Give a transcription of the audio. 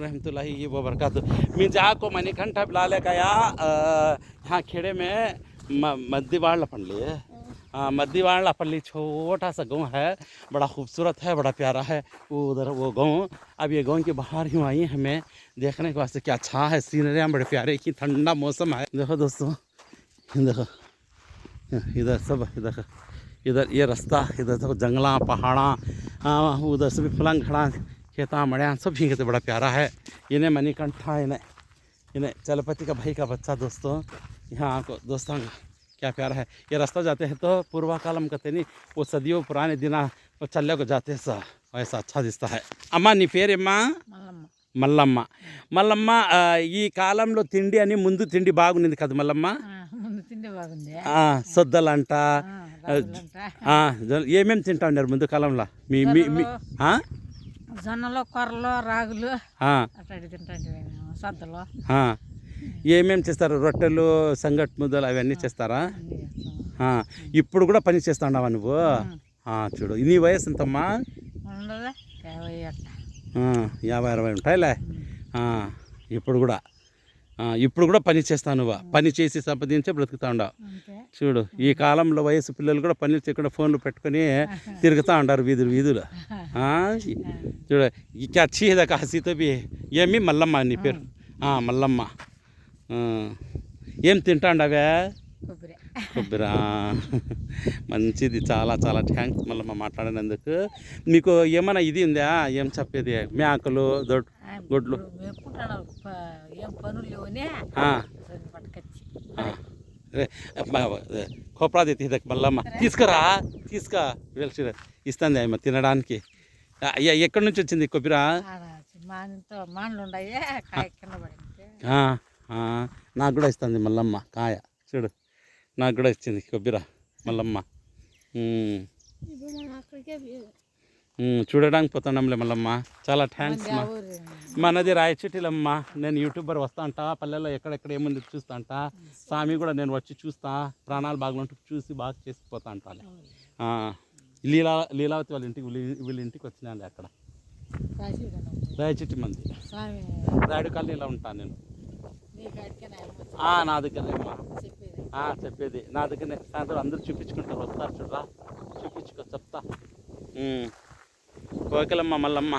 रहमतुल्लाहि व बरकातुहू। मैं जाको मणिकंठा बुला लेकर आया यहाँ खेड़े में मद्दीवाड़पल्ली है। मद्दीवाड़पल्ली छोटा सा गांव है, बड़ा खूबसूरत है, बड़ा प्यारा है उधर वो गांव। अब ये गांव के बाहर ही आई हमें देखने के वास्ते। क्या अच्छा है, सीनरियाँ बड़े प्यारे की, ठंडा मौसम है। देखो दोस्तों, देखो इधर सब, इधर ये रास्ता, इधर देखो जंगला पहाड़ा, उधर से भी फलंग खड़ा खेता मड़िया सब ही कहते, बड़ा प्यारा है। इन्हें मणिकंठा, इन्हें चलपति का भाई का बच्चा दोस्तों। यहाँ को दोस्तों क्या प्यारा है। ये रास्ता जाते हैं तो पूर्वा कालम कहते नहीं, वो सदियों पुराने दिन वो चल को जाते हैं सा, वैसा अच्छा दिखता है। अम्मा नी पेर अम्मा? మల్లమ్మ. మల్లమ్మ ఈ కాలంలో తిండి అని ముందు తిండి బాగుంది కదా మల్లమ్మ? సొద్దలంట ఏమేమి తింటా ఉన్నారు ముందు కాలంలో? మీ జొన్నలు, కొర్రలు, రాగులు సద్దలు. ఏమేమి చేస్తారు? రొట్టెలు, సంగటి ముద్దలు అవన్నీ చేస్తారా? ఇప్పుడు కూడా పని చేస్తా ఉన్నావా నువ్వు? చూడు, నీ వయసు ఎంతమ్మా? 50-60 ఉంటాయిలే. ఇప్పుడు కూడా పని చేస్తావు నువ్వు. పని చేసి సంపాదించే బ్రతుకుతా ఉండవు. చూడు, ఈ కాలంలో వయసు పిల్లలు కూడా పనులు చేయకుండా ఫోన్లు పెట్టుకొని తిరుగుతూ ఉంటారు వీధులు. చూడు, ఇక చీద కాసితో ఏమి మల్లమ్మ నీ పేరు? మల్లమ్మ. ఏం తింటాండవే? కొబ్బరి. మంచిది, చాలా చాలా థ్యాంక్స్ మల్లమ్మ మాట్లాడినందుకు. మీకు ఏమైనా ఇది ఉందా, ఏం చెప్పేది? మేకలు, గొడ్లు కోపరా తీదక్ మల్లమ్మ తీసుకురా ఇస్తుంది అమ్మ తినడానికి. ఎక్కడి నుంచి వచ్చింది కొబ్బరి? నాకు కూడా ఇస్తుంది మల్లమ్మ కాయ. చూడు, నాకు కూడా ఇచ్చింది కొబ్బరి మల్లమ్మ. చూడడానికి పోతున్నాంలే మల్లమ్మ. చాలా థ్యాంక్స్ మా. మనది రాయచిటిలమ్మ. నేను యూట్యూబర్ వస్తా అంట, పల్లెల్లో ఎక్కడెక్కడ ఏముంది చూస్తా అంట. స్వామి కూడా నేను వచ్చి చూస్తా, ప్రాణాలు బాగుంటూ చూసి బాగా చేసిపోతా అంటాను. లీలావతి వాళ్ళ ఇంటికి వీళ్ళ ఇంటికి వచ్చినాను. అక్కడ రాయచిటి మంది రాయుడు కాలనీలో ఉంటాను నేను. నా దగ్గరే అమ్మా చెప్పేది. నా దగ్గరనే సాయంత్రం అందరూ చూపించుకుంటారు, వస్తారు చూడరా, చూపించుకో చెప్తా. ఓకేలమ్మ మల్లమ్మ.